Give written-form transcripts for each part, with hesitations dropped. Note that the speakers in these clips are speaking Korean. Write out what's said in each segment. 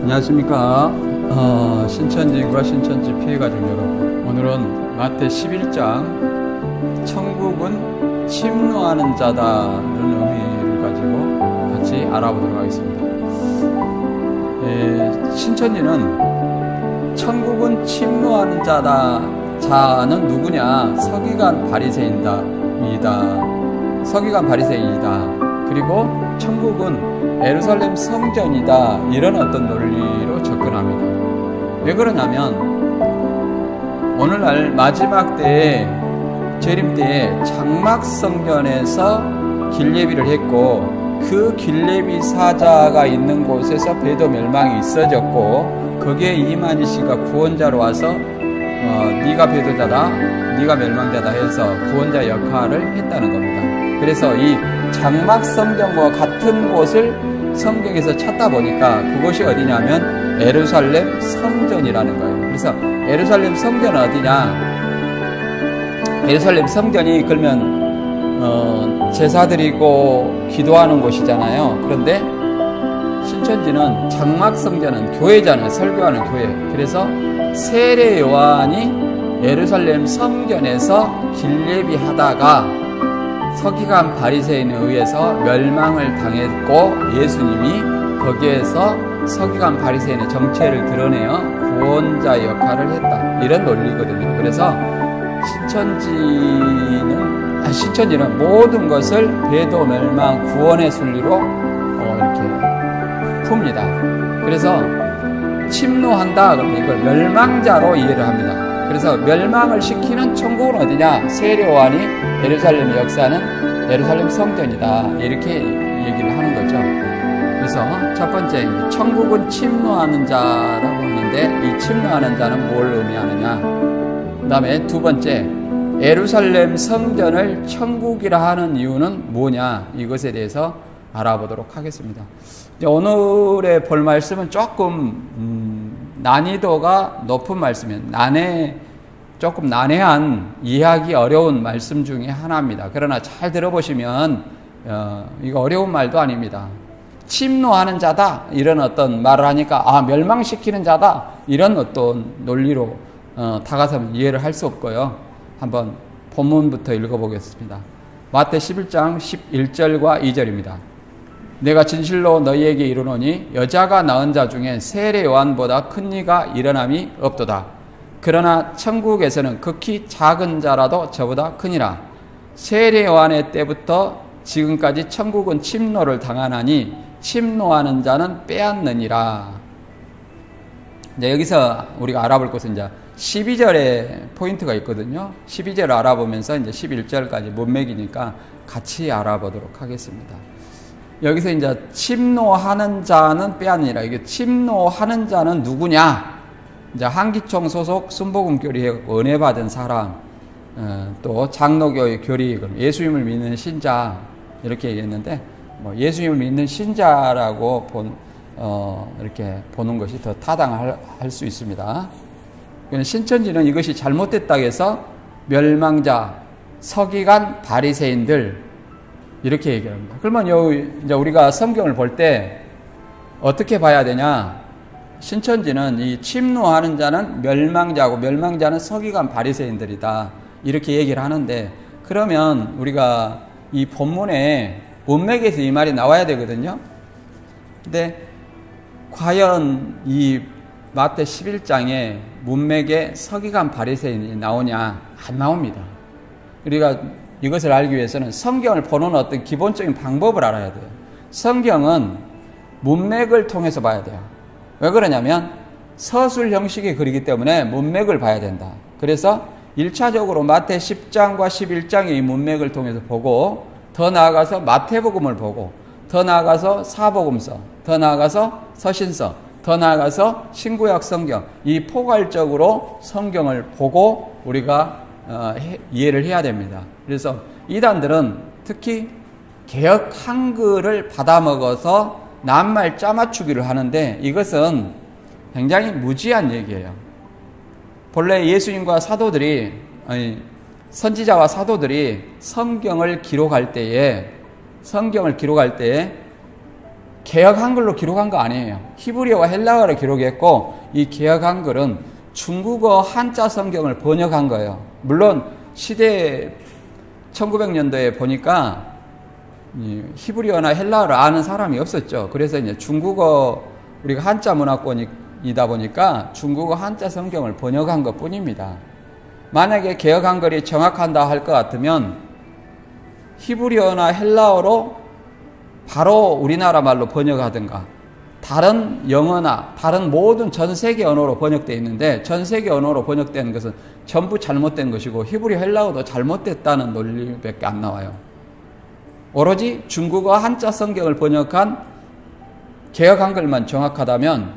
안녕하십니까. 신천지인과 신천지 피해가족 여러분, 오늘은 마태 11장 천국은 침노하는 자다는 의미를 가지고 같이 알아보도록 하겠습니다. 신천지는 천국은 침노하는 자는 누구냐? 서기관 바리새인이다. 그리고 천국은 예루살렘 성전이다, 이런 어떤 논리로 접근합니다. 왜 그러냐면 오늘날 마지막 때에, 재림 때에 장막 성전에서 길례비를 했고, 그 길례비 사자가 있는 곳에서 배도 멸망이 있어졌고, 거기에 이만희 씨가 구원자로 와서 네가 배도자다, 네가 멸망자다 해서 구원자 역할을 했다는 겁니다. 그래서 이 장막 성전과 같은 곳을 성경에서 찾다 보니까 그곳이 어디냐면 예루살렘 성전이라는 거예요. 그래서 예루살렘 성전은 어디냐? 예루살렘 성전이 그러면 제사 드리고 기도하는 곳이잖아요. 그런데 신천지는 장막 성전은 교회잖아요. 설교하는 교회. 그래서 세례 요한이 예루살렘 성전에서 길례비 하다가 서기관 바리새인에 의해서 멸망을 당했고, 예수님이 거기에서 서기관 바리새인의 정체를 드러내어 구원자 역할을 했다, 이런 논리거든요. 그래서 신천지는 모든 것을 배도 멸망 구원의 순리로 이렇게 풉니다. 그래서 침노한다 그러면 이걸 멸망자로 이해를 합니다. 그래서 멸망을 시키는 천국은 어디냐? 세례 요한이 예루살렘의 역사는 예루살렘 성전이다, 이렇게 얘기를 하는 거죠. 그래서 첫 번째, 천국은 침노하는 자라고 하는데, 이 침노하는 자는 뭘 의미하느냐? 그 다음에 두 번째, 예루살렘 성전을 천국이라 하는 이유는 뭐냐? 이것에 대해서 알아보도록 하겠습니다. 이제 오늘의 볼 말씀은 조금 난이도가 높은 말씀이에요. 조금 난해한, 이해하기 어려운 말씀 중에 하나입니다. 그러나 잘 들어보시면 이거 어려운 말도 아닙니다. 침노하는 자다, 이런 어떤 말을 하니까 멸망시키는 자다, 이런 어떤 논리로 다가서면 이해를 할 수 없고요. 한번 본문부터 읽어보겠습니다. 마태 11장 11절과 2절입니다. 내가 진실로 너희에게 이르노니 여자가 낳은 자 중에 세례 요한보다 큰 이가 일어남이 없도다. 그러나 천국에서는 극히 작은 자라도 저보다 크니라. 세례 요한의 때부터 지금까지 천국은 침노를 당하나니 침노하는 자는 빼앗느니라. 이제 여기서 우리가 알아볼 것은 이제 12절에 포인트가 있거든요. 12절을 알아보면서 이제 11절까지 못 매기니까 같이 알아보도록 하겠습니다. 여기서 이제 침노하는 자는 빼앗느니라. 이게 침노하는 자는 누구냐? 이제 한기총 소속 순복음 교리에 은혜 받은 사람, 또 장로교의 교리, 예수님을 믿는 신자, 이렇게 얘기했는데, 예수님을 믿는 신자라고 이렇게 보는 것이 더 타당할 수 있습니다. 신천지는 이것이 잘못됐다고 해서 멸망자, 서기관, 바리새인들, 이렇게 얘기합니다. 그러면 이제 우리가 성경을 볼 때 어떻게 봐야 되냐? 신천지는 이 침노하는 자는 멸망자고, 멸망자는 서기관 바리새인들이다, 이렇게 얘기를 하는데, 그러면 우리가 이 본문에 문맥에서 이 말이 나와야 되거든요. 근데 과연 이 마태 11장에 문맥에 서기관 바리새인이 나오냐? 안 나옵니다. 우리가 이것을 알기 위해서는 성경을 보는 어떤 기본적인 방법을 알아야 돼요. 성경은 문맥을 통해서 봐야 돼요. 왜 그러냐면 서술 형식의 글이기 때문에 문맥을 봐야 된다. 그래서 1차적으로 마태 10장과 11장의 이 문맥을 통해서 보고, 더 나아가서 마태복음을 보고, 더 나아가서 사복음서, 더 나아가서 서신서, 더 나아가서 신구약 성경, 이 포괄적으로 성경을 보고 우리가 이해를 해야 됩니다. 그래서 이단들은 특히 개역 한글을 받아먹어서 낱말 짜맞추기를 하는데, 이것은 굉장히 무지한 얘기예요. 본래 예수님과 사도들이, 선지자와 사도들이 성경을 기록할 때에 개역 한글로 기록한 거 아니에요. 히브리어와 헬라어로 기록했고, 이 개역 한글은 중국어 한자 성경을 번역한 거예요. 물론 시대 1900년도에 보니까 히브리어나 헬라어를 아는 사람이 없었죠. 그래서 이제 중국어, 우리가 한자 문화권이다 보니까 중국어 한자 성경을 번역한 것 뿐입니다. 만약에 개역 한글이 정확한다 할 것 같으면 히브리어나 헬라어로 바로 우리나라 말로 번역하든가, 다른 영어나 다른 모든 전 세계 언어로 번역되어 있는데, 전 세계 언어로 번역된 것은 전부 잘못된 것이고 히브리 헬라어도 잘못됐다는 논리밖에 안 나와요. 오로지 중국어 한자 성경을 번역한 개역 한글만 정확하다면,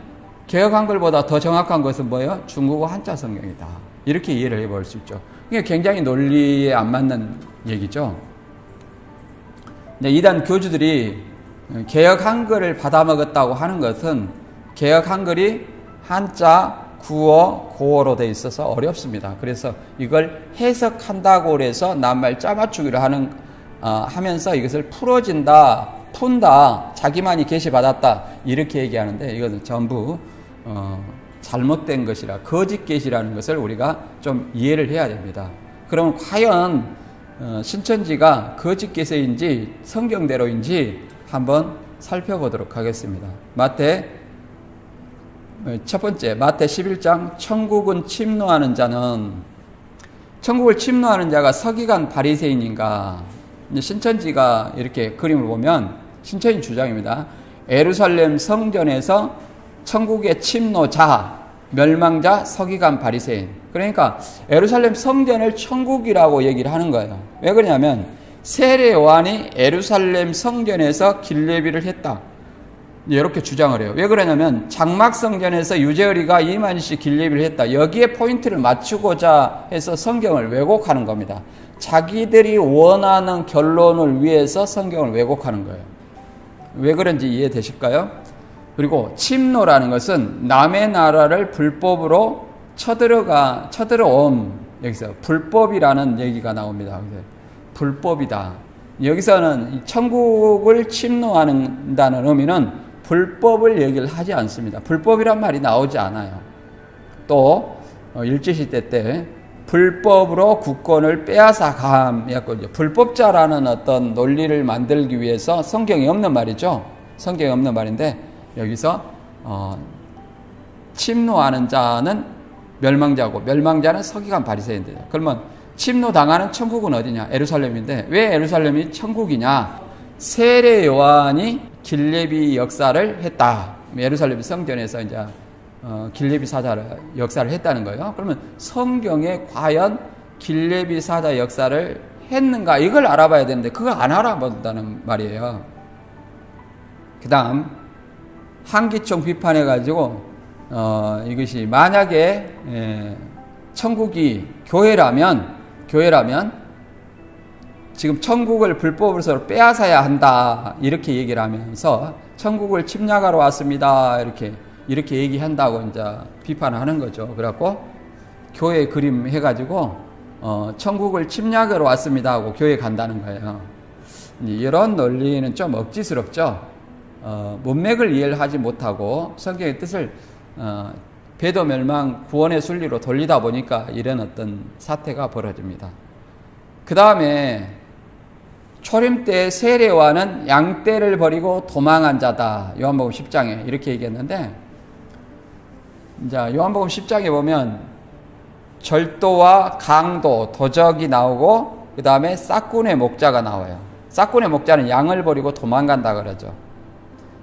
개역 한글보다 더 정확한 것은 뭐예요? 중국어 한자 성경이다. 이렇게 이해를 해볼 수 있죠. 이게 굉장히 논리에 안 맞는 얘기죠. 이단 교주들이 개역 한글을 받아먹었다고 하는 것은 개역 한글이 한자, 구어, 고어로 되어 있어서 어렵습니다. 그래서 이걸 해석한다고 해서 낱말 짜맞추기를 하면서 이것을 풀어진다, 푼다, 자기만이 계시받았다 이렇게 얘기하는데, 이것은 전부 잘못된 것이라, 거짓 계시라는 것을 우리가 좀 이해를 해야 됩니다. 그럼 과연 신천지가 거짓 계시인지 성경대로인지 한번 살펴보도록 하겠습니다. 첫 번째, 마태 11장, 천국은 침노하는 자는, 천국을 침노하는 자가 서기관 바리새인인가? 신천지가 이렇게 그림을 보면 신천지 주장입니다. 예루살렘 성전에서 천국의 침노자, 멸망자, 서기관 바리새인. 그러니까 예루살렘 성전을 천국이라고 얘기를 하는 거예요. 왜 그러냐면 세례 요한이 예루살렘 성전에서 길례비를 했다, 이렇게 주장을 해요. 왜 그러냐면 장막 성전에서 유재열이가 2만씩 길례비를 했다, 여기에 포인트를 맞추고자 해서 성경을 왜곡하는 겁니다. 자기들이 원하는 결론을 위해서 성경을 왜곡하는 거예요. 왜 그런지 이해되실까요? 그리고 침노라는 것은 남의 나라를 불법으로 쳐들어옴, 여기서 불법이라는 얘기가 나옵니다. 불법이다. 여기서는 천국을 침노한다는 의미는 불법을 얘기를 하지 않습니다. 불법이란 말이 나오지 않아요. 또 일제시대 때 불법으로 국권을 빼앗아 감, 불법자라는 어떤 논리를 만들기 위해서, 성경에 없는 말이죠. 성경에 없는 말인데, 여기서 침노하는 자는 멸망자고 멸망자는 서기관 바리새인들이에요. 그러면 침노당하는 천국은 어디냐? 예루살렘인데, 왜 예루살렘이 천국이냐? 세례 요한이 길례비 역사를 했다. 예루살렘 성전에서 이제 길례비 사자 역사를 했다는 거예요. 그러면 성경에 과연 길례비 사자 역사를 했는가, 이걸 알아봐야 되는데 그걸 안 알아본다는 말이에요. 그 다음 한기총 비판해가지고 이것이 만약에 천국이 교회라면 지금 천국을 불법으로 빼앗아야 한다, 이렇게 얘기를 하면서 천국을 침략하러 왔습니다, 이렇게 얘기한다고 이제 비판을 하는 거죠. 그래갖고 교회 그림 해가지고 천국을 침략하러 왔습니다 하고 교회 간다는 거예요. 이런 논리는 좀 억지스럽죠. 문맥을 이해를 하지 못하고 성경의 뜻을 배도 멸망 구원의 순리로 돌리다 보니까 이런 어떤 사태가 벌어집니다. 그 다음에 초림 때 세례 요한은 양떼를 버리고 도망한 자다, 요한복음 10장에 이렇게 얘기했는데, 이제 요한복음 10장에 보면 절도와 강도, 도적이 나오고 그 다음에 싹군의 목자가 나와요. 싹군의 목자는 양을 버리고 도망간다 그러죠.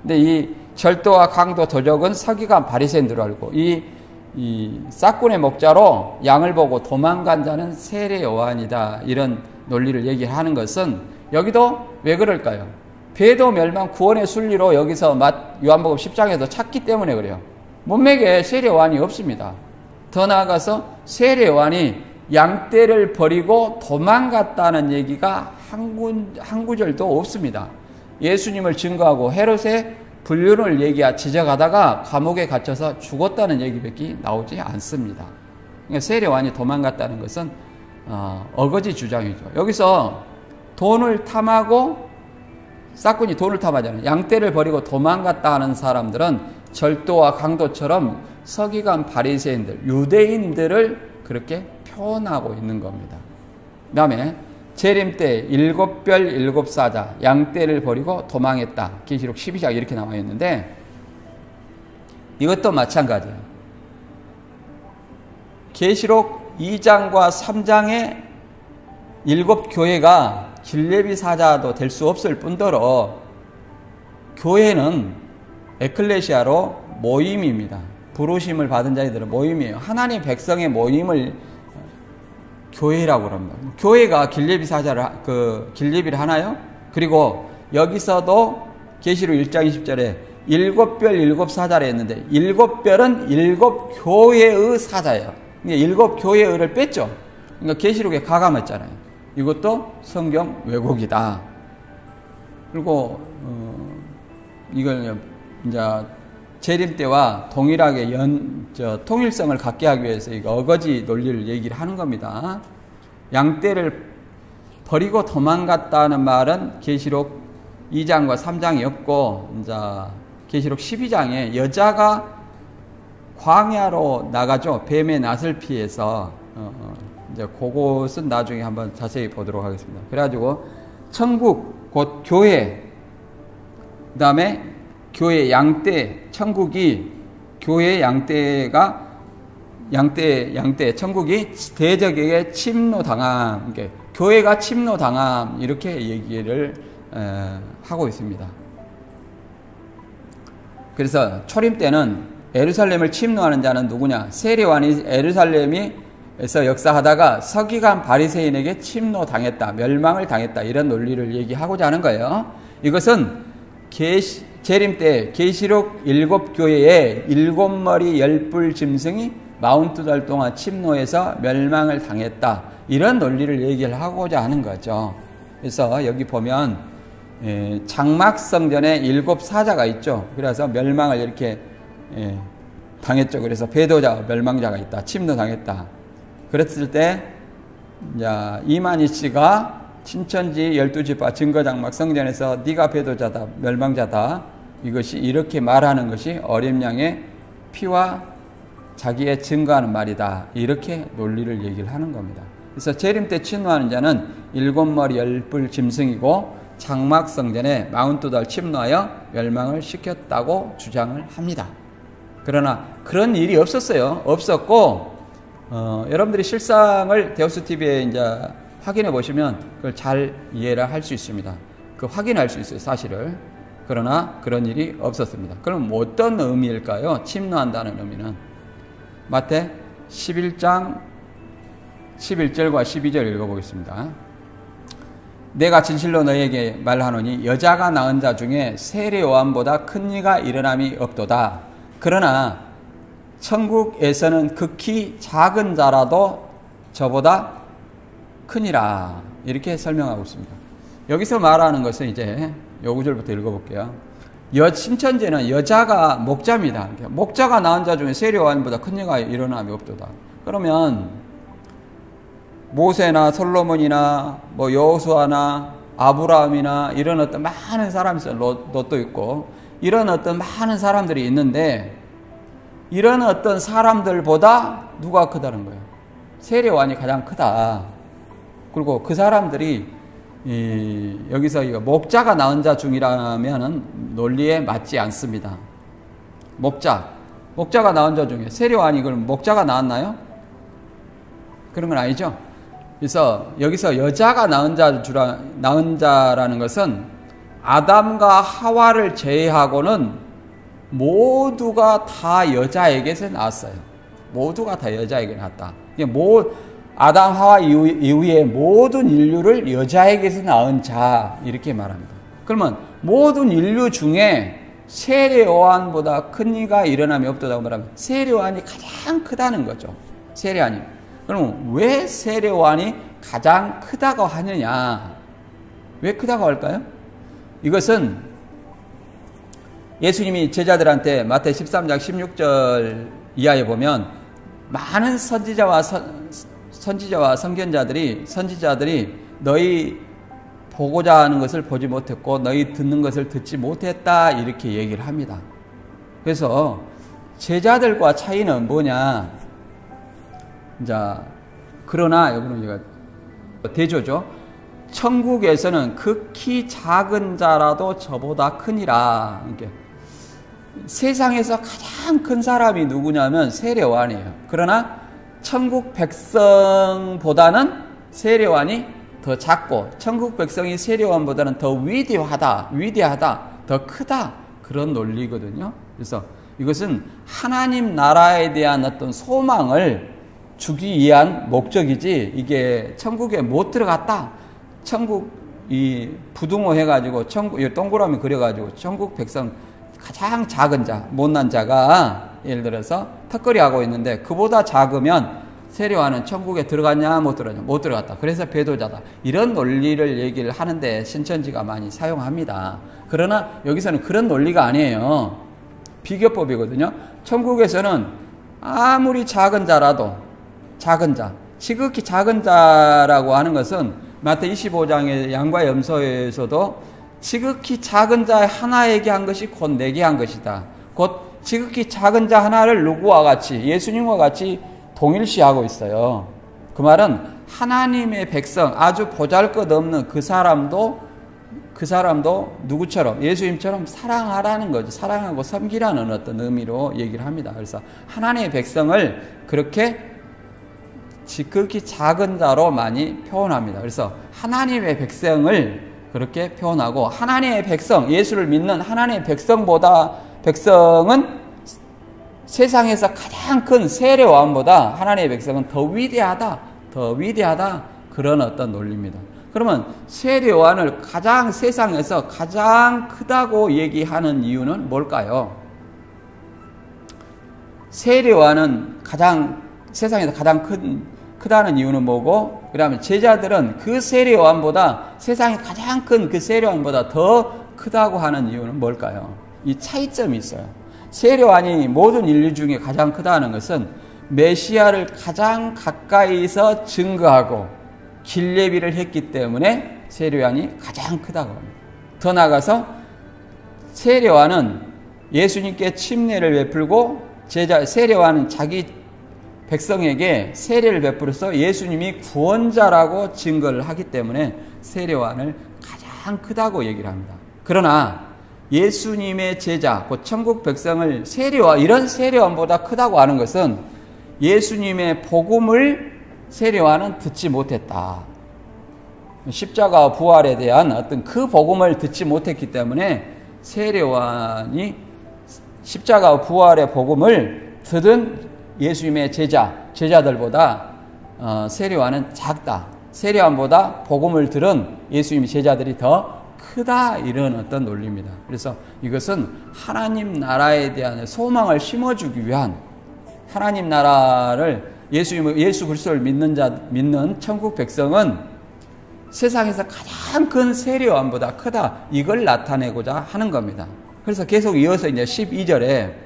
근데 이 절도와 강도, 도적은 서기관 바리새인들 알고, 이 싹군의 목자로 양을 보고 도망간 자는 세례 요한이다, 이런 논리를 얘기하는 것은 여기도 왜 그럴까요? 배도 멸망 구원의 순리로 여기서 요한복음 10장에서 찾기 때문에 그래요. 문맥에 세례 요한이 없습니다. 더 나아가서 세례 요한이 양떼를 버리고 도망갔다는 얘기가 한 구절도 없습니다. 예수님을 증거하고 헤롯의 불륜을 지적하다가 감옥에 갇혀서 죽었다는 얘기밖에 나오지 않습니다. 그러니까 세례 요한이 도망갔다는 것은 어거지 주장이죠. 여기서 돈을 탐하고 싹군이 돈을 탐하잖아요. 양떼를 버리고 도망갔다 하는 사람들은 절도와 강도처럼 서기관 바리새인들, 유대인들을 그렇게 표현하고 있는 겁니다. 그 다음에 재림 때 7별 7사자 양떼를 버리고 도망했다. 계시록 12장 이렇게 나와 있는데 이것도 마찬가지예요. 계시록 2장과 3장의 7교회가 길레비 사자도 될 수 없을 뿐더러 교회는 에클레시아로 모임입니다. 부르심을 받은 자들은 모임이에요. 하나님 백성의 모임을 교회라고 합니다. 교회가 길레비 사자를 길레비를 하나요? 그리고 여기서도 계시록 1장 20절에 7별 7사자를 했는데 7별은 7교회의 사자예요. 그러니까 7교회의를 뺐죠. 그러니까 계시록에 가감했잖아요. 이것도 성경 왜곡이다. 그리고 이걸 이제 재림 때와 동일하게 통일성을 갖게 하기 위해서 이거 어거지 논리를 얘기를 하는 겁니다. 양떼를 버리고 도망갔다는 말은 계시록 2장과 3장이 없고 이제 계시록 12장에 여자가 광야로 나가죠. 뱀의 낯을 피해서 이제 그것은 나중에 한번 자세히 보도록 하겠습니다. 그래가지고 천국 곧 교회, 그 다음에 교회 양떼, 천국이 교회 양떼가 양떼 천국이 대적에게 침노당함, 그러니까 교회가 침노당함 이렇게 얘기를 하고 있습니다. 그래서 초림 때는 예루살렘을 침노하는 자는 누구냐? 세례요한이 예루살렘에서 역사하다가 서기관 바리새인에게 침노당했다, 멸망을 당했다 이런 논리를 얘기하고자 하는 거예요. 이것은 재림 때 계시록 7교회에 7머리 10뿔 짐승이 42달 동안 침노해서 멸망을 당했다 이런 논리를 얘기를 하고자 하는 거죠. 그래서 여기 보면 장막성전에 7사자가 있죠. 그래서 멸망을 이렇게 당했죠. 그래서 배도자, 멸망자가 있다. 침노 당했다. 그랬을 때 이만희 씨가 친천지 12지파 증거장막 성전에서 네가 배도자다, 멸망자다. 이것이 이렇게 말하는 것이 어린 양의 피와 자기의 증거하는 말이다. 이렇게 논리를 얘기를 하는 겁니다. 그래서 재림 때 침노하는 자는 7머리 10뿔 짐승이고 장막성전에 42달 침노하여 멸망을 시켰다고 주장을 합니다. 그러나 그런 일이 없었어요. 없었고 여러분들이 실상을 데우스TV에 이제 확인해 보시면 그걸 잘 이해를 할 수 있습니다. 그 확인할 수 있어요, 사실을. 그러나 그런 일이 없었습니다. 그럼 어떤 의미일까요? 침노한다는 의미는 마태 11장 11절과 12절 읽어보겠습니다. 내가 진실로 너희에게 말하노니 여자가 낳은 자 중에 세례 요한보다 큰 이가 일어남이 없도다. 그러나 천국에서는 극히 작은 자라도 저보다 크니라. 이렇게 설명하고 있습니다. 여기서 말하는 것은 이제 요 구절부터 읽어볼게요. 신천지는 여자가 목자입니다. 목자가 낳은 자 중에 세례 요한보다 큰 이가 일어남이 없도다. 그러면 모세나 솔로몬이나 여호수아나 아브라함이나 이런 어떤 많은 사람이 있어요. 롯도 있고 이런 어떤 많은 사람들이 있는데 이런 어떤 사람들보다 누가 크다는 거예요? 세례 요한이 가장 크다. 그리고 그 사람들이 여기서 목자가 낳은 자 중이라면 논리에 맞지 않습니다. 목자가 낳은 자 중에 세례 요한이 그럼 목자가 낳았나요? 그런 건 아니죠. 그래서 여기서 여자가 낳은 자라는 것은 아담과 하와를 제외하고는 모두가 다 여자에게서 낳았어요. 모두가 다 여자에게 낳았다. 아담 하와 이후에 모든 인류를 여자에게서 낳은 자 이렇게 말합니다. 그러면 모든 인류 중에 세례 요한보다 큰 이가 일어남이 없다고 말하면 세례 요한이 가장 크다는 거죠. 세례 요한이. 그럼 왜 세례 요한이 가장 크다고 하느냐? 왜 크다고 할까요? 이것은 예수님이 제자들한테 마태 13장 16절 이하에 보면 많은 선지자와 선견자들이 너희 보고자 하는 것을 보지 못했고 너희 듣는 것을 듣지 못했다 이렇게 얘기를 합니다. 그래서 제자들과 차이는 뭐냐? 자, 그러나 여기는 제가 대조죠. 천국에서는 극히 작은 자라도 저보다 크니라. 이렇게 세상에서 가장 큰 사람이 누구냐면 세례요한이에요. 그러나 천국 백성보다는 세례요한이 더 작고 천국 백성이 세례요한보다는 더 위대하다, 더 크다 그런 논리거든요. 그래서 이것은 하나님 나라에 대한 어떤 소망을 주기 위한 목적이지 이게 천국에 못 들어갔다. 천국 이 부등호 해가지고 천국 동그라미 그려가지고 천국 백성 가장 작은 자, 못난 자가 예를 들어서 턱걸이 하고 있는데 그보다 작으면 세례요한은 천국에 들어갔냐 못 들어갔냐 못 들어갔다. 그래서 배도자다. 이런 논리를 얘기를 하는데 신천지가 많이 사용합니다. 그러나 여기서는 그런 논리가 아니에요. 비교법이거든요. 천국에서는 아무리 작은 자라도 작은 자, 지극히 작은 자라고 하는 것은 마태 25장의 양과 염소에서도 지극히 작은 자 하나에게 한 것이 곧 내게 한 것이다. 곧 지극히 작은 자 하나를 누구와 같이 예수님과 같이 동일시하고 있어요. 그 말은 하나님의 백성 아주 보잘것없는 그 사람도 누구처럼 예수님처럼 사랑하라는 거죠. 사랑하고 섬기라는 어떤 의미로 얘기를 합니다. 그래서 하나님의 백성을 그렇게 지극히 작은 자로 많이 표현합니다. 그래서 하나님의 백성을 그렇게 표현하고 하나님의 백성, 예수를 믿는 하나님의 백성은 세상에서 가장 큰 세례요한보다 하나님의 백성은 더 위대하다 그런 어떤 논리입니다. 그러면 세례요한을 세상에서 가장 크다고 얘기하는 이유는 뭘까요? 세례요한은 세상에서 가장 크다는 이유는 뭐고, 그다음에 제자들은 그 세례요한보다 세상에 가장 큰 그 세례요한보다 더 크다고 하는 이유는 뭘까요? 이 차이점이 있어요. 세례요한이 모든 인류 중에 가장 크다는 것은 메시아를 가장 가까이서 증거하고 길예비를 했기 때문에 세례요한이 가장 크다고 합니다. 더 나아가서 세례요한은 예수님께 침례를 베풀고 세례요한은 자기 백성에게 세례를 베풀어서 예수님이 구원자라고 증거를 하기 때문에 세례요한을 가장 크다고 얘기를 합니다. 그러나 예수님의 제자, 곧 천국 백성을 이런 세례요한보다 크다고 하는 것은 예수님의 복음을 세례요한은 듣지 못했다. 십자가 부활에 대한 어떤 그 복음을 듣지 못했기 때문에 세례요한이 십자가 부활의 복음을 들은 예수님의 제자들보다 세례요한은 작다. 세례요한보다 복음을 들은 예수님의 제자들이 더 크다. 이런 어떤 논리입니다. 그래서 이것은 하나님 나라에 대한 소망을 심어주기 위한 하나님 나라를 예수 그리스도를 믿는 천국 백성은 세상에서 가장 큰 세례요한보다 크다. 이걸 나타내고자 하는 겁니다. 그래서 계속 이어서 이제 12절에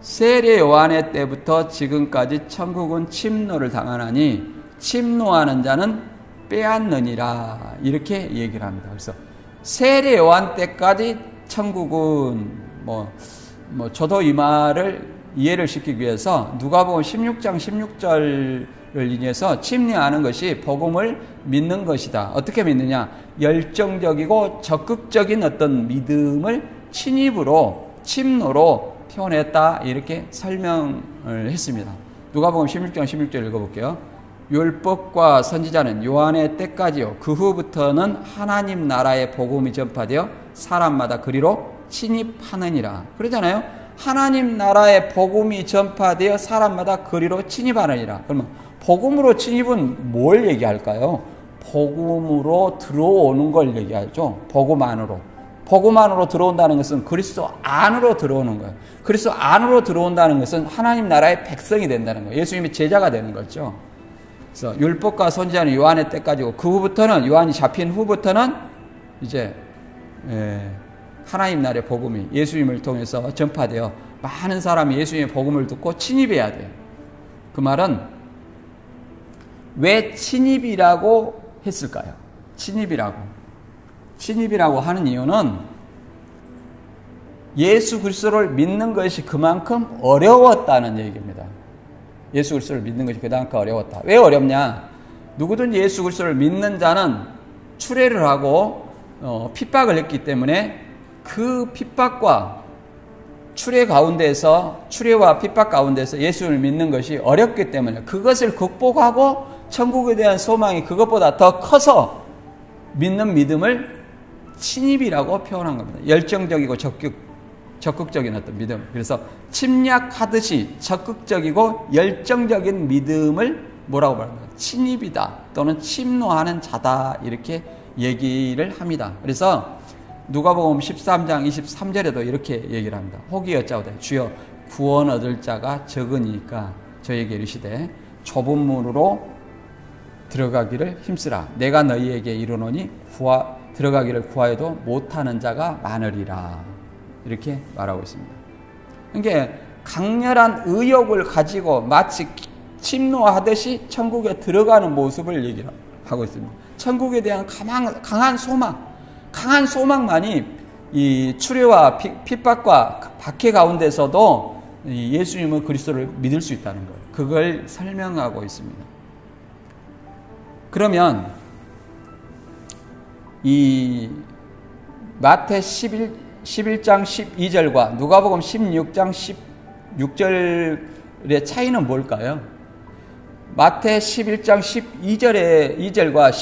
세례요한의 때부터 지금까지 천국은 침노를 당하나니 침노하는 자는 빼앗느니라. 이렇게 얘기를 합니다. 그래서 세례요한 때까지 천국은 저도 이 말을 이해를 시키기 위해서 누가복음 16장 16절을 인해서 침례하는 것이 복음을 믿는 것이다. 어떻게 믿느냐? 열정적이고 적극적인 어떤 믿음을 침노로 표현했다. 이렇게 설명을 했습니다. 누가복음 16장 16절 읽어볼게요. 율법과 선지자는 요한의 때까지요. 그 후부터는 하나님 나라의 복음이 전파되어 사람마다 그리로 침입하느니라. 그러잖아요. 하나님 나라의 복음이 전파되어 사람마다 그리로 침입하느니라. 그러면 복음으로 침입은 뭘 얘기할까요? 복음으로 들어오는 걸 얘기하죠. 복음 안으로 들어온다는 것은 그리스도 안으로 들어오는 거예요. 그리스도 안으로 들어온다는 것은 하나님 나라의 백성이 된다는 거예요. 예수님의 제자가 되는 거죠. 그래서 율법과 선지자는 요한의 때까지고 그 후부터는 요한이 잡힌 후부터는 이제 하나님 나라의 복음이 예수님을 통해서 전파되어 많은 사람이 예수님의 복음을 듣고 침입해야 돼요. 그 말은 왜 침입이라고 했을까요? 침입이라고. 침입이라고 하는 이유는 예수 그리스도를 믿는 것이 그만큼 어려웠다는 얘기입니다. 예수 그리스도를 믿는 것이 그만큼 어려웠다. 왜 어렵냐? 누구든지 예수 그리스도를 믿는 자는 추례를 하고 핍박을 했기 때문에 그 핍박과 추례와 핍박 가운데서 예수를 믿는 것이 어렵기 때문에 그것을 극복하고 천국에 대한 소망이 그것보다 더 커서 믿는 믿음을 침입이라고 표현한 겁니다. 열정적이고 적극적인 어떤 믿음. 그래서 침략하듯이 적극적이고 열정적인 믿음을 뭐라고 말합니까? 침입이다 또는 침노하는 자다 이렇게 얘기를 합니다. 그래서 누가복음 13장 23절에도 이렇게 얘기를 합니다. 혹이 여짜오되 주여 구원 얻을 자가 적으니까 저에게 이르시되 좁은 문으로 들어가기를 힘쓰라. 내가 너희에게 이르노니 들어가기를 구하여도 못하는 자가 많으리라. 이렇게 말하고 있습니다. 그러니까 강렬한 의욕을 가지고 마치 침노하듯이 천국에 들어가는 모습을 얘기하고 있습니다. 천국에 대한 강한 소망만이 이 추례와 핍박과 박해 가운데서도 예수님은 그리스도를 믿을 수 있다는 거예요. 그걸 설명하고 있습니다. 그러면 이 마태 11장 12절과 누가복음 16장 16절의 차이는 뭘까요? 마태 11장 12절과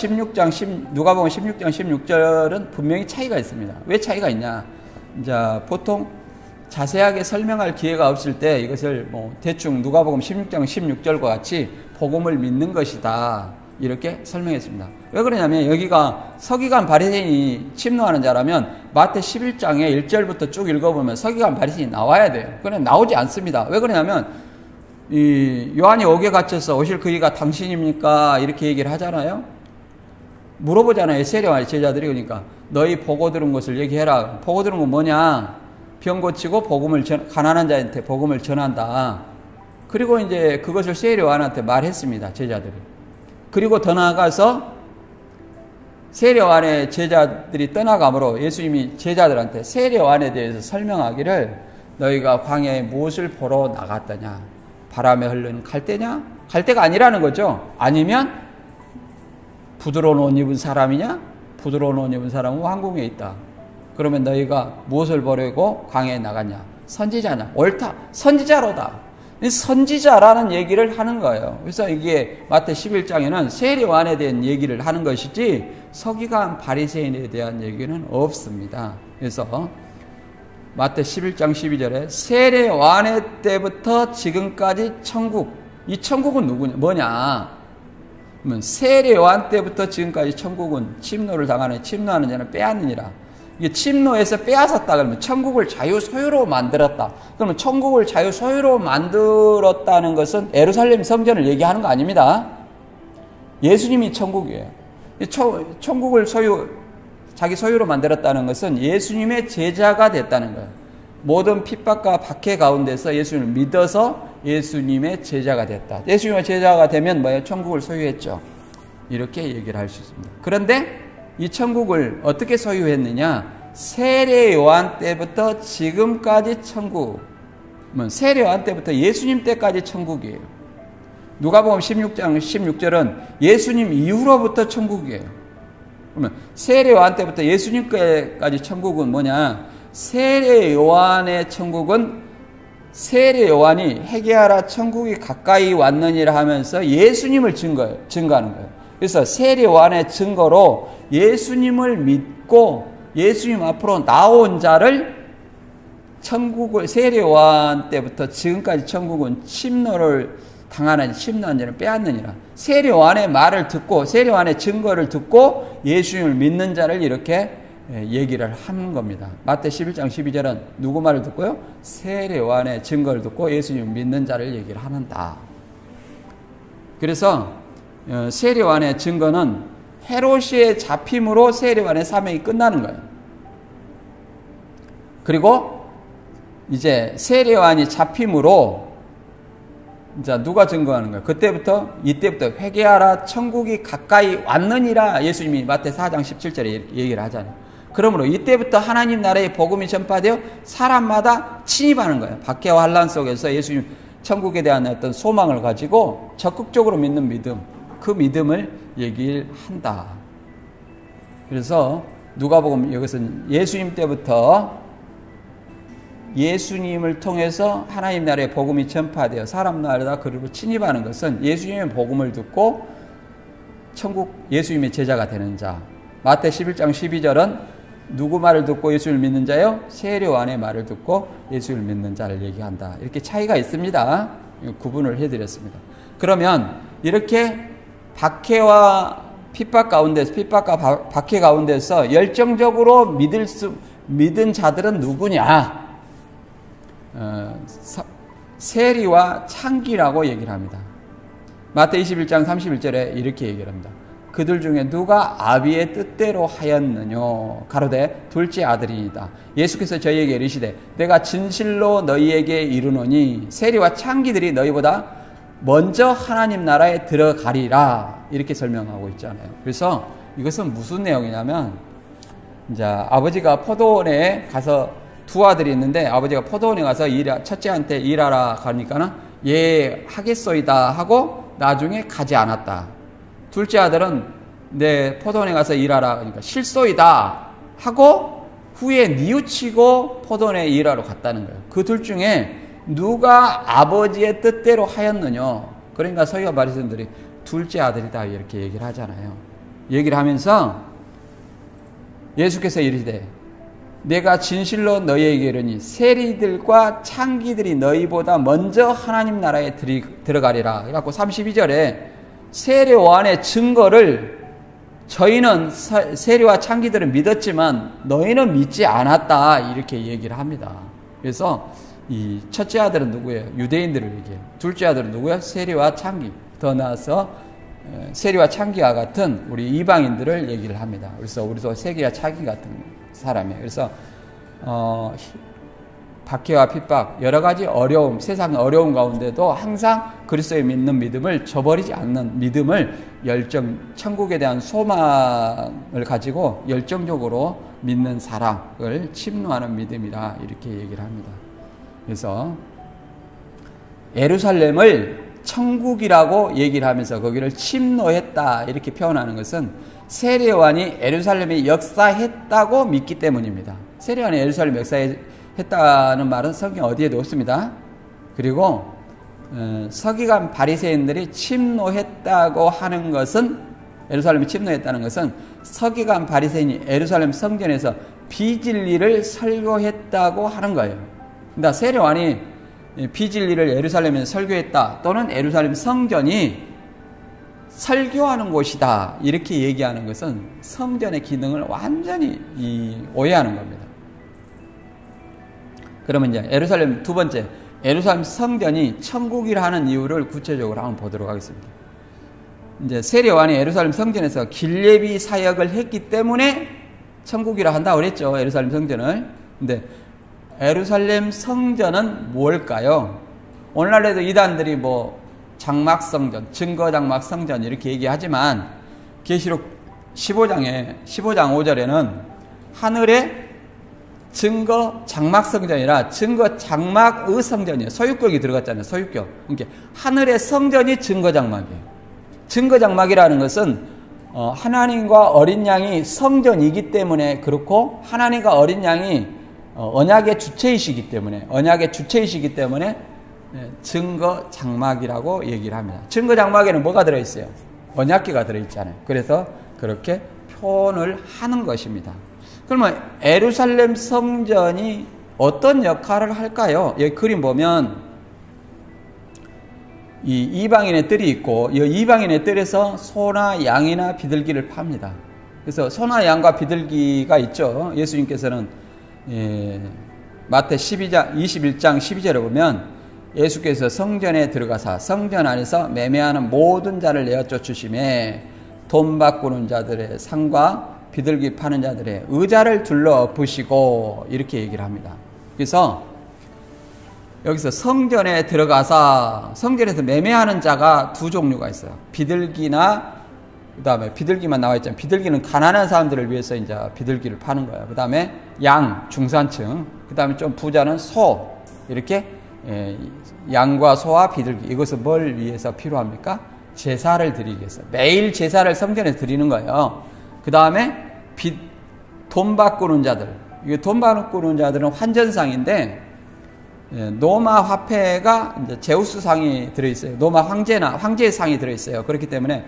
누가복음 16장 16절은 분명히 차이가 있습니다. 왜 차이가 있냐? 이제 보통 자세하게 설명할 기회가 없을 때 이것을 대충 누가복음 16장 16절과 같이 복음을 믿는 것이다. 이렇게 설명했습니다. 왜 그러냐면 여기가 서기관 바리새인이 침노하는 자라면 마태 11장에 1절부터 쭉 읽어보면 서기관 바리새인이 나와야 돼요. 그런데 나오지 않습니다. 왜 그러냐면 이 요한이 옥에 갇혀서 오실 그이가 당신입니까? 이렇게 얘기를 하잖아요. 물어보잖아요. 세례요한의 제자들이. 그러니까 너희 보고 들은 것을 얘기해라. 보고 들은 건 뭐냐? 병 고치고 가난한 자한테 복음을 전한다. 그리고 이제 그것을 세례요한한테 말했습니다. 제자들이. 그리고 더 나아가서 세례요한의 제자들이 떠나가므로 예수님이 제자들한테 세례요한에 대해서 설명하기를 너희가 광야에 무엇을 보러 나갔더냐? 바람에 흐르는 갈대냐? 갈대가 아니라는 거죠. 아니면 부드러운 옷 입은 사람이냐? 부드러운 옷 입은 사람은 왕궁에 있다. 그러면 너희가 무엇을 보려고 광야에 나갔냐? 선지자냐? 옳다. 선지자로다. 선지자라는 얘기를 하는 거예요. 그래서 이게 마태 11장에는 세례요한에 대한 얘기를 하는 것이지 서기관 바리새인에 대한 얘기는 없습니다. 그래서 마태 11장 12절에 세례요한의 때부터 지금까지 천국, 이 천국은 누구냐? 뭐냐? 그러면 세례요한 때부터 지금까지 천국은 침노를 당하는 침노하는 자는 빼앗느니라. 이게 침노에서 빼앗았다 그러면 천국을 자유소유로 만들었다. 그러면 천국을 자유소유로 만들었다는 것은 예루살렘 성전을 얘기하는 거 아닙니다. 예수님이 천국이에요. 천국을 자기 소유로 만들었다는 것은 예수님의 제자가 됐다는 거예요. 모든 핍박과 박해 가운데서 예수님을 믿어서 예수님의 제자가 됐다. 예수님의 제자가 되면 뭐예요? 천국을 소유했죠. 이렇게 얘기를 할 수 있습니다. 그런데 이 천국을 어떻게 소유했느냐? 세례요한 때부터 지금까지 천국. 세례요한 때부터 예수님 때까지 천국이에요. 누가복음 16장 16절은 예수님 이후로부터 천국이에요. 그러면 세례요한 때부터 예수님 때까지 천국은 뭐냐? 세례요한의 천국은 세례요한이 회개하라 천국이 가까이 왔느니라 하면서 예수님을 증거하는 거예요. 그래서 세례요한의 증거로 예수님을 믿고 예수님 앞으로 나온 자를 천국을 세례요한 때부터 지금까지 천국은 침노를 당하는 침노한 자를 빼앗느니라. 세례요한의 말을 듣고 세례요한의 증거를 듣고 예수님을 믿는 자를 이렇게 얘기를 하는 겁니다. 마태 11장 12절은 누구 말을 듣고요? 세례요한의 증거를 듣고 예수님을 믿는 자를 얘기를 하는다. 그래서 세례요한의 증거는 헤롯의 잡힘으로 세례요한의 사명이 끝나는 거예요. 그리고 이제 세례요한이 잡힘으로 이제 누가 증거하는 거예요? 이때부터 회개하라 천국이 가까이 왔느니라 예수님이 마태 4장 17절에 얘기를 하잖아요. 그러므로 이때부터 하나님 나라의 복음이 전파되어 사람마다 침입하는 거예요. 박해와 환난 속에서 예수님 천국에 대한 어떤 소망을 가지고 적극적으로 믿는 믿음, 그 믿음을 얘기한다. 그래서 누가복음 여기서는 예수님 때부터 예수님을 통해서 하나님 나라의 복음이 전파되어 사람 나라다 그리고 침입하는 것은 예수님의 복음을 듣고 천국 예수님의 제자가 되는 자. 마태 11장 12절은 누구 말을 듣고 예수를 믿는 자요? 세례요한의 말을 듣고 예수를 믿는 자를 얘기한다. 이렇게 차이가 있습니다. 구분을 해드렸습니다. 그러면 이렇게 박해와 핍박 가운데서 핍박과 박해 가운데서 열정적으로 믿은 자들은 누구냐? 세리와 창기라고 얘기를 합니다. 마태 21장 31절에 이렇게 얘기를 합니다. 그들 중에 누가 아비의 뜻대로 하였느뇨? 가로되 둘째 아들이니이다. 예수께서 저희에게 이르시되 내가 진실로 너희에게 이르노니 세리와 창기들이 너희보다 먼저 하나님 나라에 들어가리라. 이렇게 설명하고 있잖아요. 그래서 이것은 무슨 내용이냐면 이제 아버지가 포도원에 가서 두 아들이 있는데 아버지가 포도원에 가서 첫째한테 일하라 가니까는 예 하겠소이다 하고 나중에 가지 않았다. 둘째 아들은 내 포도원에 가서 일하라 그러니까 실소이다 하고 후에 뉘우치고 포도원에 일하러 갔다는 거예요. 그 둘 중에 누가 아버지의 뜻대로 하였느냐? 그러니까 서기관 바리새인들이 둘째 아들이다 이렇게 얘기를 하잖아요. 얘기를 하면서 예수께서 이르시되 내가 진실로 너희에게 이르니 세리들과 창기들이 너희보다 먼저 하나님 나라에 들어가리라. 그래갖고 32절에 세례요한의 증거를 저희는 세리와 창기들은 믿었지만 너희는 믿지 않았다 이렇게 얘기를 합니다. 그래서 이 첫째 아들은 누구예요? 유대인들을 얘기해요. 둘째 아들은 누구예요? 세리와 창기. 더 나아서 세리와 창기와 같은 우리 이방인들을 얘기를 합니다. 그래서 우리도 세리와 창기 같은 사람이에요. 그래서 박해와 핍박, 여러 가지 어려움, 세상 어려움 가운데도 항상 그리스도에 믿는 믿음을 저버리지 않는 믿음을 천국에 대한 소망을 가지고 열정적으로 믿는 사랑을 침노하는 믿음이다 이렇게 얘기를 합니다. 그래서 예루살렘을 천국이라고 얘기를 하면서 거기를 침노했다 이렇게 표현하는 것은 세례요한이 예루살렘에 역사했다고 믿기 때문입니다. 세례요한이 예루살렘에 역사했다는 말은 성경 어디에도 없습니다. 그리고 서기관 바리새인들이 침노했다고 하는 것은 예루살렘에 침노했다는 것은 서기관 바리새인이 예루살렘 성전에서 비진리를 설교했다고 하는 거예요. 그러니까 세례요한이 비진리를 예루살렘에서 설교했다 또는 예루살렘 성전이 설교하는 곳이다 이렇게 얘기하는 것은 성전의 기능을 완전히 오해하는 겁니다. 그러면 이제 예루살렘 두 번째 예루살렘 성전이 천국이라 하는 이유를 구체적으로 한번 보도록 하겠습니다. 이제 세례요한이 예루살렘 성전에서 길예비 사역을 했기 때문에 천국이라 한다고 그랬죠. 예루살렘 성전을. 근데 예루살렘 성전은 뭘까요? 오늘날에도 이단들이 장막성전, 증거장막성전 이렇게 얘기하지만 계시록 15장 5절에는 하늘에 증거장막성전이라 증거장막의 성전이에요. 소유격이 들어갔잖아요. 소유격. 그러니까 하늘의 성전이 증거장막이에요. 증거장막이라는 것은 하나님과 어린 양이 성전이기 때문에 그렇고 하나님과 어린 양이 언약의 주체이시기 때문에 증거장막이라고 얘기를 합니다. 증거장막에는 뭐가 들어있어요? 언약궤가 들어있잖아요. 그래서 그렇게 표현을 하는 것입니다. 그러면 예루살렘 성전이 어떤 역할을 할까요? 여기 그림 보면 이 이방인의 뜰이 있고 이 이방인의 뜰에서 소나 양이나 비둘기를 팝니다. 그래서 소나 양과 비둘기가 있죠. 예수님께서는 마태 21장 12절에 보면 예수께서 성전에 들어가사 성전 안에서 매매하는 모든 자를 내어 쫓으심에 돈 바꾸는 자들의 상과 비둘기 파는 자들의 의자를 둘러 엎으시고 이렇게 얘기를 합니다. 그래서 여기서 성전에 들어가서 성전에서 매매하는 자가 두 종류가 있어요. 비둘기나 그 다음에 비둘기만 나와 있잖아요. 비둘기는 가난한 사람들을 위해서 이제 비둘기를 파는 거예요. 그 다음에 양, 중산층. 그 다음에 좀 부자는 소. 이렇게 양과 소와 비둘기. 이것은 뭘 위해서 필요합니까? 제사를 드리기 위해서. 매일 제사를 성전에 드리는 거예요. 그 다음에 돈 바꾸는 자들. 이게 돈 바꾸는 자들은 환전상인데, 노마 화폐가 이제 제우스 상이 들어있어요. 노마 황제의 상이 들어있어요. 그렇기 때문에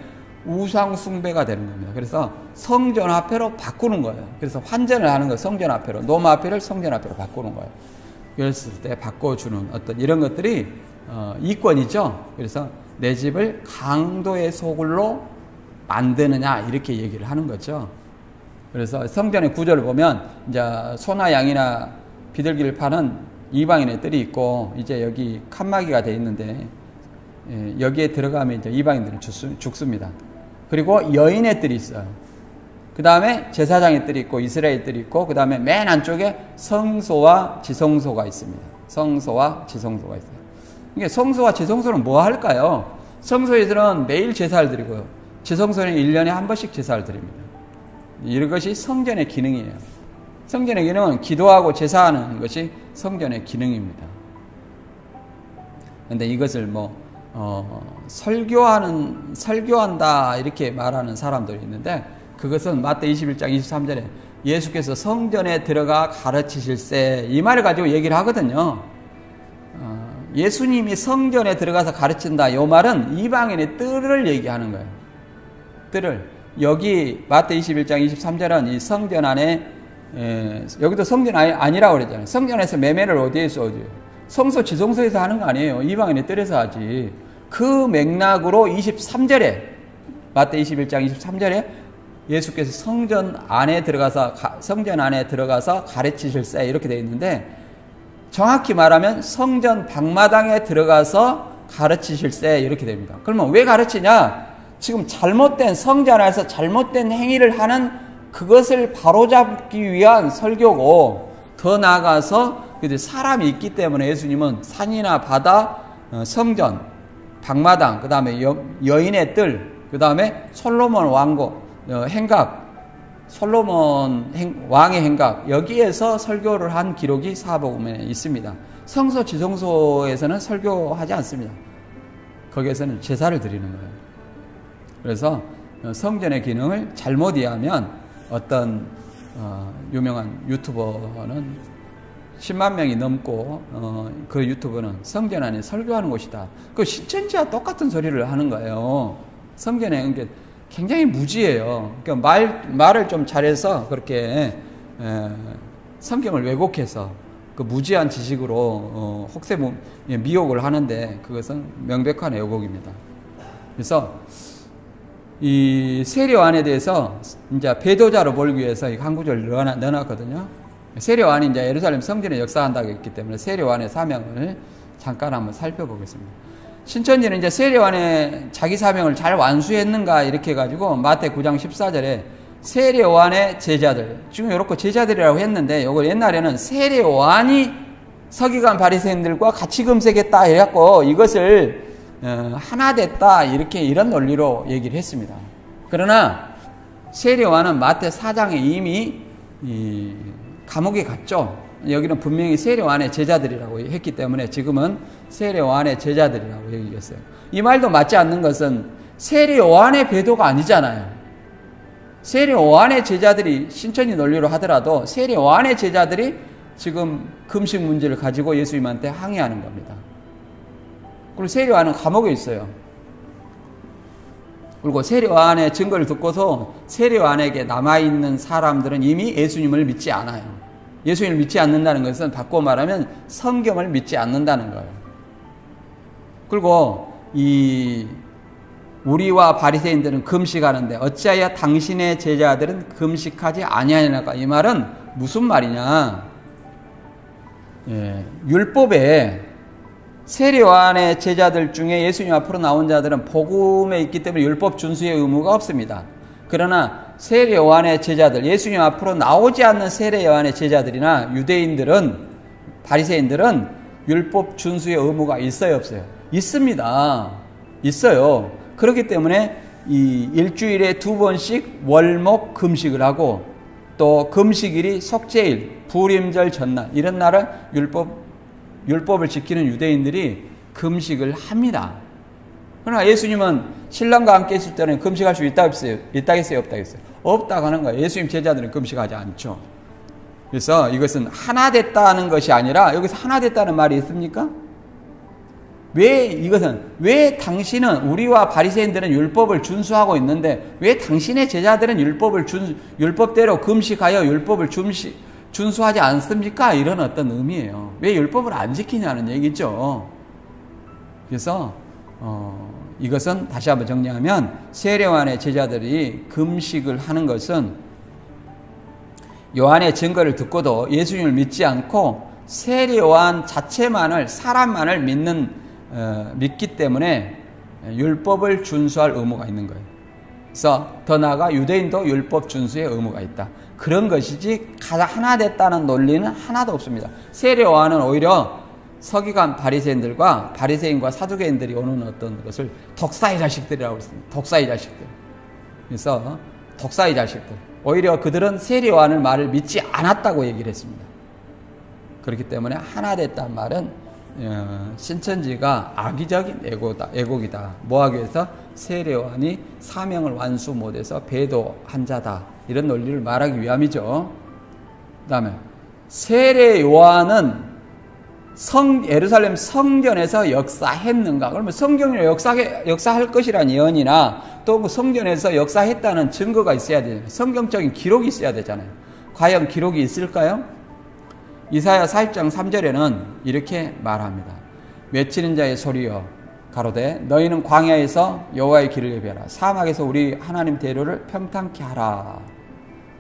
우상 숭배가 되는 겁니다. 그래서 성전 화폐로 바꾸는 거예요. 그래서 환전을 하는 거예요. 성전 화폐로. 노마 화폐를 성전 화폐로 바꾸는 거예요. 그랬을 때 바꿔주는 어떤 이런 것들이 이권이죠. 그래서 내 집을 강도의 소굴로 만드느냐 이렇게 얘기를 하는 거죠. 그래서 성전의 구조를 보면 이제 소나 양이나 비둘기를 파는 이방인의 뜰이 있고 이제 여기 칸막이가 돼 있는데 여기에 들어가면 이제 이방인들은 죽습니다. 그리고 여인의 뜰이 있어요. 그 다음에 제사장의 뜰이 있고 이스라엘 뜰이 있고 그 다음에 맨 안쪽에 성소와 지성소가 있습니다. 성소와 지성소가 있어요. 이게 성소와 지성소는 뭐 할까요? 성소에서는 매일 제사를 드리고요. 지성소는 1년에 한 번씩 제사를 드립니다. 이것이 성전의 기능이에요. 성전의 기능은 기도하고 제사하는 것이 성전의 기능입니다. 그런데 이것을 설교한다 이렇게 말하는 사람들이 있는데 그것은 마태 21장 23절에 예수께서 성전에 들어가 가르치실세 이 말을 가지고 얘기를 하거든요. 예수님이 성전에 들어가서 가르친다 이 말은 이방인의 뜰을 얘기하는 거예요. 뜰을 여기 마태 21장 23절은 이 성전 안에 여기도 성전 아니라고 그랬잖아요. 성전에서 매매를 어디에서 어디요? 성소 지성소에서 하는 거 아니에요. 이방인의 뜰에서 하지. 그 맥락으로 23절에 마태 21장 23절에 예수께서 성전 안에 들어가서 가르치실세 이렇게 되어 있는데 정확히 말하면 성전 방마당에 들어가서 가르치실세 이렇게 됩니다. 그러면 왜 가르치냐? 지금 잘못된 성전 안에서 잘못된 행위를 하는 그것을 바로잡기 위한 설교고 더 나아가서 사람이 있기 때문에 예수님은 산이나 바다, 성전, 방마당, 그 다음에 여인의 뜰, 그 다음에 솔로몬 행각, 솔로몬 왕의 행각 여기에서 설교를 한 기록이 사복음에 있습니다. 성소 지성소에서는 설교하지 않습니다. 거기에서는 제사를 드리는 거예요. 그래서 성전의 기능을 잘못 이해하면 어떤 유명한 유튜버는 10만 명이 넘고 그 유튜버는 성전 안에 설교하는 곳이다. 그 신천지와 똑같은 소리를 하는 거예요. 성전에 굉장히 무지해요. 그러니까 말을 좀 잘해서 그렇게 성경을 왜곡해서 그 무지한 지식으로 미혹을 하는데 그것은 명백한 왜곡입니다. 그래서 이 세례요한에 대해서 이제 배도자로 보기 위해서 한 구절을 넣어놨거든요. 세례요한이 이제 예루살렘 성전에 역사한다고 했기 때문에 세례요한의 사명을 잠깐 한번 살펴보겠습니다. 신천지는 이제 세례요한의 자기 사명을 잘 완수했는가 이렇게 해가지고 마태 9장 14절에 세례요한의 제자들 지금 이렇게 제자들이라고 했는데 이거 옛날에는 세례요한이 서기관 바리새인들과 같이 금색했다 해갖고 이것을 하나 됐다 이런 논리로 얘기를 했습니다. 그러나 세례요한은 마태 4장에 이미 감옥에 갔죠. 여기는 분명히 세례요한의 제자들이라고 했기 때문에 지금은 세례요한의 제자들이라고 얘기했어요. 이 말도 맞지 않는 것은 세례요한의 배도가 아니잖아요. 세례요한의 제자들이 신천지 논리로 하더라도 세례요한의 제자들이 지금 금식 문제를 가지고 예수님한테 항의하는 겁니다. 그리고 세례요한은 감옥에 있어요. 그리고 세례요한의 증거를 듣고서 세례요한에게 남아있는 사람들은 이미 예수님을 믿지 않아요. 예수님을 믿지 않는다는 것은 바꿔 말하면 성경을 믿지 않는다는 거예요. 그리고 우리와 바리새인들은 금식하는데 어찌하여 당신의 제자들은 금식하지 아니하냐까 이 말은 무슨 말이냐? 율법에 세례요한의 제자들 중에 예수님 앞으로 나온 자들은 복음에 있기 때문에 율법 준수의 의무가 없습니다. 그러나 세례요한의 제자들, 예수님 앞으로 나오지 않는 세례요한의 제자들이나 유대인들은, 바리새인들은 율법 준수의 의무가 있어요, 없어요? 있습니다. 있어요. 그렇기 때문에 이 일주일에 2번씩 월목 금식을 하고 또 금식일이 속죄일, 부림절 전날 이런 날은 율법을 지키는 유대인들이 금식을 합니다. 그러나 예수님은 신랑과 함께 있을 때는 금식할 수 있다겠어요? 없다겠어요? 없다고 하는 거예요. 예수님 제자들은 금식하지 않죠. 그래서 이것은 하나 됐다는 것이 아니라 여기서 하나 됐다는 말이 있습니까? 왜 당신은 우리와 바리새인들은 율법을 준수하고 있는데 왜 당신의 제자들은 율법대로 금식하여 율법을 준수하지 않습니까? 이런 어떤 의미예요. 왜 율법을 안 지키냐는 얘기죠. 그래서 이것은 다시 한번 정리하면 세례요한의 제자들이 금식을 하는 것은 요한의 증거를 듣고도 예수님을 믿지 않고 세례요한 자체만을 사람만을 믿기 때문에 율법을 준수할 의무가 있는 거예요. 그래서 더 나아가 유대인도 율법 준수의 의무가 있다. 그런 것이지 하나 됐다는 논리는 하나도 없습니다. 세례요한은 오히려 서기관 바리새인과 사두개인들이 오는 어떤 것을 독사의 자식들이라고 했습니다. 독사의 자식들. 그래서 독사의 자식들. 오히려 그들은 세례요한의 말을 믿지 않았다고 얘기를 했습니다. 그렇기 때문에 하나 됐다는 말은 신천지가 악의적인 애곡이다. 뭐하기 위해서 세례요한이 사명을 완수 못해서 배도한 자다. 이런 논리를 말하기 위함이죠. 그 다음에 세례요한은 예루살렘 성전에서 역사했는가? 그러면 성경으로 역사할 것이라는 예언이나 또 그 성전에서 역사했다는 증거가 있어야 되잖아요. 성경적인 기록이 있어야 되잖아요. 과연 기록이 있을까요? 이사야 40장 3절에는 이렇게 말합니다. 외치는 자의 소리여 가로되 너희는 광야에서 여호와의 길을 예비하라. 사막에서 우리 하나님 대로를 평탄케 하라.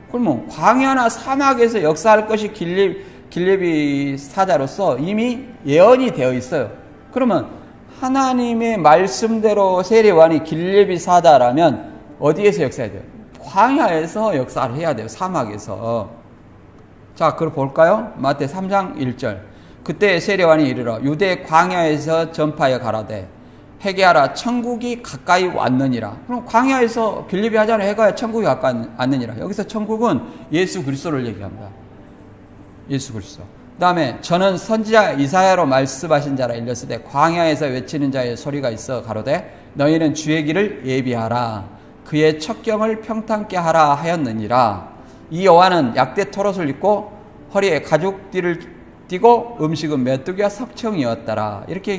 그러면 광야나 사막에서 역사할 것이 길레비 사자로서 이미 예언이 되어 있어요. 그러면 하나님의 말씀대로 세례요한이 길레비 사자라면 어디에서 역사해야 돼요? 광야에서 역사를 해야 돼요. 사막에서. 자, 그럼 볼까요? 마태 3장 1절. 그때 세례요한이 이르러 유대 광야에서 전파하여 가라되 회개하라 천국이 가까이 왔느니라. 그럼 광야에서 길리비 하자는 해가야 천국이 가까이 왔느니라. 여기서 천국은 예수 그리스도를 얘기합니다. 예수 그리스도. 그 다음에 저는 선지자 이사야로 말씀하신 자라 일렀으되 광야에서 외치는 자의 소리가 있어 가로되 너희는 주의 길을 예비하라. 그의 첩경을 평탄케 하라 하였느니라. 이 요한은 약대 토롯을 입고 허리에 가죽띠를 띠고 음식은 메뚜기와 석청이었더라. 이렇게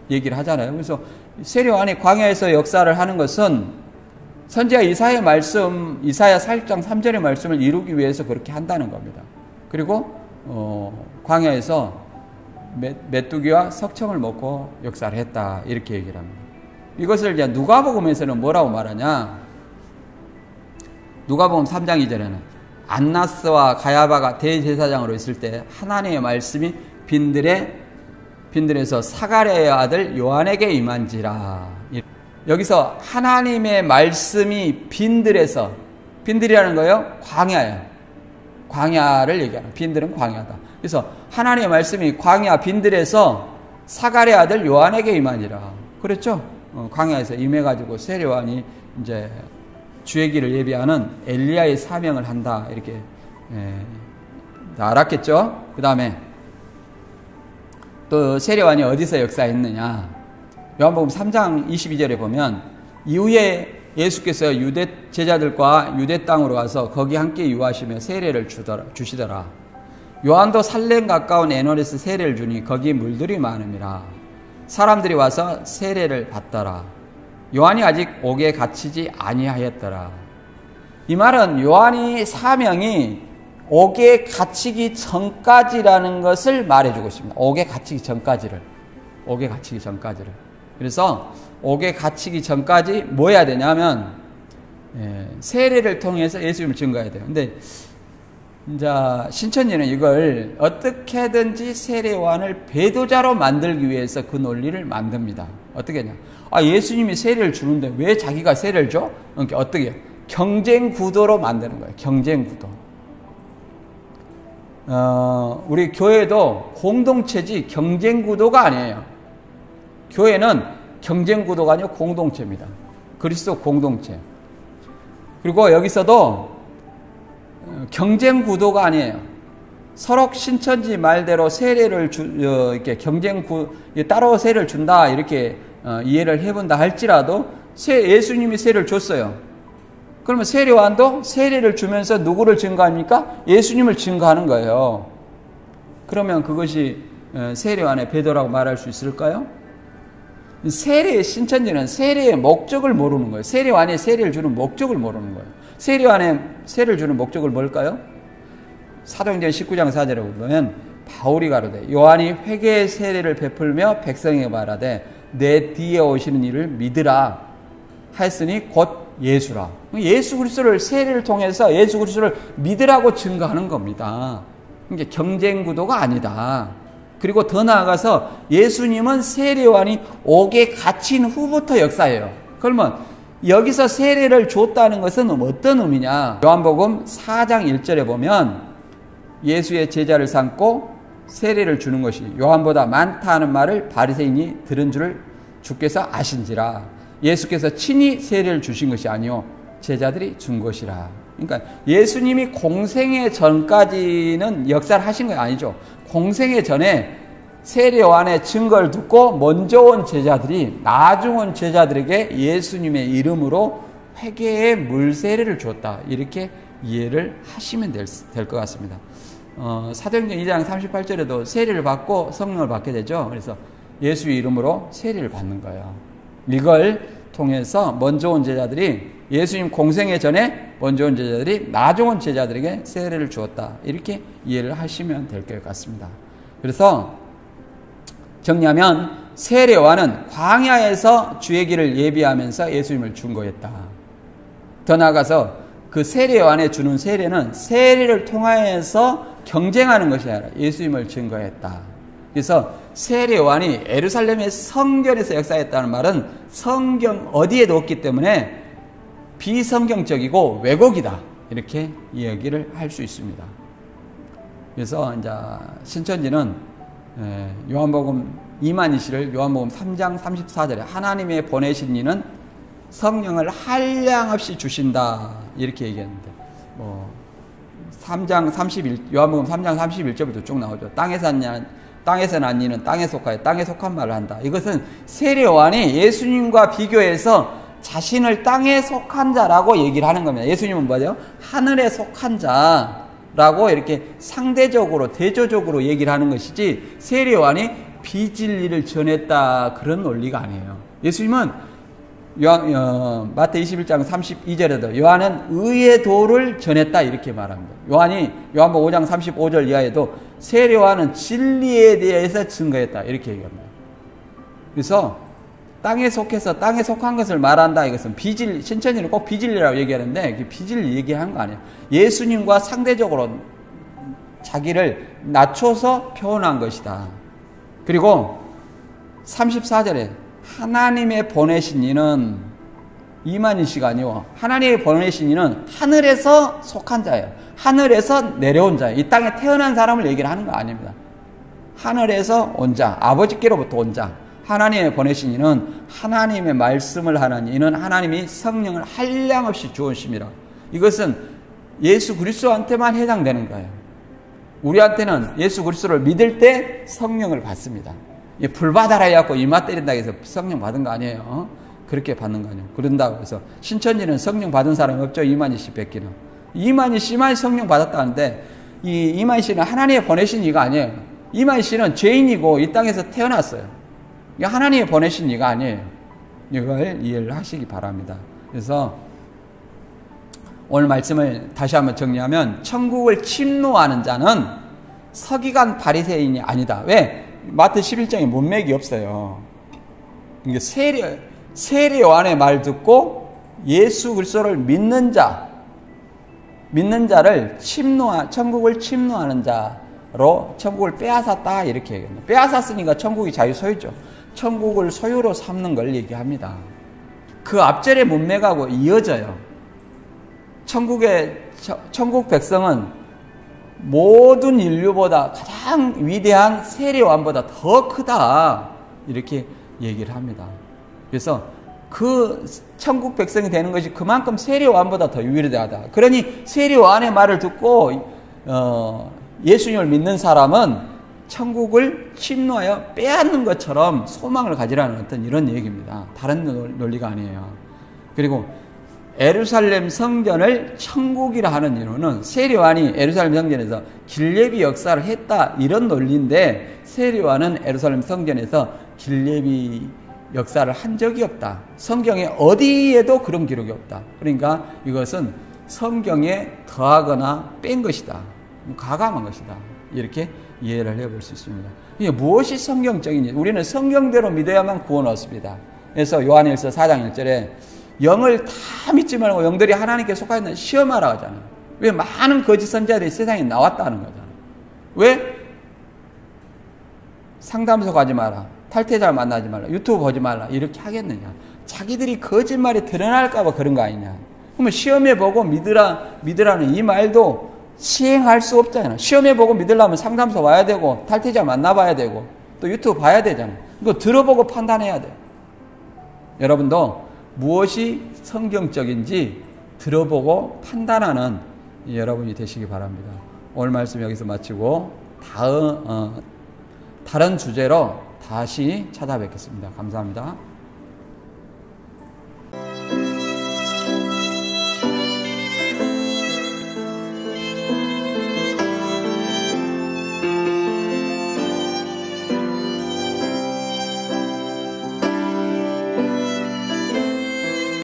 얘기를 하잖아요. 그래서 세례요한이 광야에서 역사를 하는 것은 선지자 이사야의 말씀, 이사야 40장 3절의 말씀을 이루기 위해서 그렇게 한다는 겁니다. 그리고 광야에서 메뚜기와 석청을 먹고 역사를 했다. 이렇게 얘기를 합니다. 이것을 이제 누가복음에서는 뭐라고 말하냐? 누가복음 3장 2절에는 안나스와 가야바가 대제사장으로 있을 때 하나님의 말씀이 빈들에서 사가랴의 아들 요한에게 임한지라. 여기서 하나님의 말씀이 빈들이라는 거예요. 광야예요. 광야를 얘기하는. 빈들은 광야다. 그래서 하나님의 말씀이 광야 빈들에서 사가랴의 아들 요한에게 임하니라. 그랬죠? 광야에서 임해가지고 세례요한이 이제 주의 길을 예비하는 엘리야의 사명을 한다. 이렇게 다 알았겠죠? 그 다음에 또 세례요한이 어디서 역사했느냐? 요한복음 3장 22절에 보면 이후에 예수께서 유대 제자들과 유대 땅으로 가서 거기 함께 유하시며 세례를 주시더라. 요한도 살렘 가까운 에노레스 세례를 주니 거기 물들이 많음이라. 사람들이 와서 세례를 받더라. 요한이 아직 옥에 갇히지 아니하였더라. 이 말은 요한이 사명이 옥에 갇히기 전까지라는 것을 말해주고 있습니다. 옥에 갇히기 전까지를. 그래서 옥에 갇히기 전까지 뭐 해야 되냐면 세례를 통해서 예수님을 증거해야 돼요. 근데 이제 신천지는 이걸 어떻게든지 세례요한을 배도자로 만들기 위해서 그 논리를 만듭니다. 어떻게 하냐? 예수님이 세례를 주는데 왜 자기가 세례를 줘? 그러니까 어떻게 해요? 경쟁 구도로 만드는 거예요. 경쟁 구도. 우리 교회도 공동체지 경쟁 구도가 아니에요. 교회는 경쟁 구도가 아니고 공동체입니다. 그리스도 공동체. 그리고 여기서도 경쟁 구도가 아니에요. 서로 신천지 말대로 세례를 이렇게 따로 세례를 준다 이렇게 이해를 해본다 할지라도 예수님이 세례를 줬어요. 그러면 세례요한도 세례를 주면서 누구를 증거합니까? 예수님을 증거하는 거예요. 그러면 그것이 세례요한의 배도라고 말할 수 있을까요? 세례의 신천지는 세례의 목적을 모르는 거예요. 세례요한이 세례를 주는 목적을 모르는 거예요. 세례요한의 세례를 주는 목적을 뭘까요? 사도행전 19장 4절에 보면 바울이 가로되 요한이 회개의 세례를 베풀며 백성에게 말하되 내 뒤에 오시는 이를 믿으라 하였으니 곧 예수라. 예수 그리스도를 세례를 통해서 예수 그리스도를 믿으라고 증거하는 겁니다. 이게 경쟁 구도가 아니다. 그리고 더 나아가서 예수님은 세례요한이 옥에 갇힌 후부터 역사예요. 그러면 여기서 세례를 줬다는 것은 어떤 의미냐? 요한복음 4장 1절에 보면 예수의 제자를 삼고 세례를 주는 것이 요한보다 많다 하는 말을 바리새인이 들은 줄을 주께서 아신지라. 예수께서 친히 세례를 주신 것이 아니요 제자들이 준 것이라. 그러니까 예수님이 공생애 전까지는 역사를 하신 건 아니죠. 공생애 전에 세례요한의 증거를 듣고 먼저 온 제자들이 나중 온 제자들에게 예수님의 이름으로 회개의 물세례를 줬다. 이렇게 이해를 하시면 될 것 같습니다. 사도행전 2장 38절에도 세례를 받고 성령을 받게 되죠. 그래서 예수의 이름으로 세례를 받는 거예요. 이걸 통해서 먼저 온 제자들이 예수님 공생애 전에 먼저 온 제자들이 나중 온 제자들에게 세례를 주었다. 이렇게 이해를 하시면 될 것 같습니다. 그래서 정리하면 세례요한은 광야에서 주의 길을 예비하면서 예수님을 증거했다. 더 나아가서 그 세례요한에 주는 세례는 세례를 통하여서 경쟁하는 것이 아니라 예수님을 증거했다. 그래서 세례요한이 예루살렘의 성전에서 역사했다는 말은 성경 어디에도 없기 때문에 비성경적이고 왜곡이다. 이렇게 이야기를 할 수 있습니다. 그래서 이제 신천지는 요한복음 이만희씨를 요한복음 3장 34절에 하나님의 보내신 이는 성령을 한량없이 주신다. 이렇게 얘기했는데, 3장 31, 요한복음 3장 31절부터 쭉 나오죠. 땅에서 난 이는 땅에 속하여 땅에 속한 말을 한다. 이것은 세례요한이 예수님과 비교해서 자신을 땅에 속한 자라고 얘기를 하는 겁니다. 예수님은 뭐죠? 하늘에 속한 자라고 이렇게 상대적으로 대조적으로 얘기를 하는 것이지 세례요한이 비진리를 전했다 그런 논리가 아니에요. 예수님은 마태 21장 32절에도 요한은 의의 도를 전했다 이렇게 말합니다. 요한복음 5장 35절 이하에도 세례요한은 진리에 대해서 증거했다 이렇게 얘기합니다. 그래서 땅에 속해서 땅에 속한 것을 말한다. 이것은 비진리, 신천지는 꼭 비진리라고 얘기하는데 비진리 얘기한 거 아니에요. 예수님과 상대적으로 자기를 낮춰서 표현한 것이다. 그리고 34절에 하나님의 보내신 이는 이만희 씨가 아니고 하나님의 보내신 이는 하늘에서 속한 자예요. 하늘에서 내려온 자예요. 이 땅에 태어난 사람을 얘기를 하는 거 아닙니다. 하늘에서 온 자, 아버지께로부터 온 자. 하나님의 보내신 이는 하나님의 말씀을 하는 이는 하나님이 성령을 한량없이 주오심이라. 이것은 예수 그리스도한테만 해당되는 거예요. 우리한테는 예수 그리스도를 믿을 때 성령을 받습니다. 불 받아라 해갖고 이마 때린다고 해서 성령 받은 거 아니에요. 그렇게 받는 거 아니에요. 그런다고 해서 신천지는 성령 받은 사람이 없죠. 이만희 씨 뺏기는. 이만희 씨만 성령 받았다는데 이만희 씨는 하나님의 보내신 이가 아니에요. 이만희 씨는 죄인이고 이 땅에서 태어났어요. 하나님이 보내신 이가 아니에요. 이걸 이해를 하시기 바랍니다. 그래서 오늘 말씀을 다시 한번 정리하면 천국을 침노하는 자는 서기관 바리새인이 아니다. 왜? 마태 11장에 문맥이 없어요. 이게 세례요한의 말 듣고 예수 그리스도를 믿는 자를 천국을 침노하는 자로 천국을 빼앗았다 이렇게 얘기합니다. 빼앗았으니까 천국이 자유 소유죠. 천국을 소유로 삼는 걸 얘기합니다. 그 앞절의 문맥하고 이어져요. 천국 백성은 모든 인류보다 가장 위대한 세례요한보다 더 크다 이렇게 얘기를 합니다. 그래서 그 천국 백성이 되는 것이 그만큼 세례요한보다 더 유일하다. 그러니 세례요한의 말을 듣고 예수님을 믿는 사람은 천국을 침노하여 빼앗는 것처럼 소망을 가지라는 어떤 이런 얘기입니다. 다른 논리가 아니에요. 그리고 예루살렘 성전을 천국이라 하는 이유는 세례요한이 예루살렘 성전에서 길예비 역사를 했다 이런 논리인데, 세례요한은 예루살렘 성전에서 길예비 역사를 한 적이 없다. 성경에 어디에도 그런 기록이 없다. 그러니까 이것은 성경에 더하거나 뺀 것이다. 가감한 것이다. 이렇게 이해를 해볼 수 있습니다. 이게 무엇이 성경적인지, 우리는 성경대로 믿어야만 구원 얻습니다. 그래서 요한일서 4장 1절에 영을 다 믿지 말고 영들이 하나님께 속하였나 시험하라 하잖아요. 왜? 많은 거짓 선지자들이 세상에 나왔다는 거잖아요. 왜? 상담소 가지 마라, 탈퇴자 만나지 말라, 유튜브 보지 말라 이렇게 하겠느냐? 자기들이 거짓말이 드러날까 봐 그런 거 아니냐? 그러면 시험해보고 믿으라는 이 말도 시행할 수 없잖아요. 시험해보고 믿으려면 상담소 와야 되고 탈퇴자 만나봐야 되고 또 유튜브 봐야 되잖아요. 이거 들어보고 판단해야 돼요. 여러분도 무엇이 성경적인지 들어보고 판단하는 여러분이 되시기 바랍니다. 오늘 말씀 여기서 마치고 다른 주제로 다시 찾아뵙겠습니다. 감사합니다.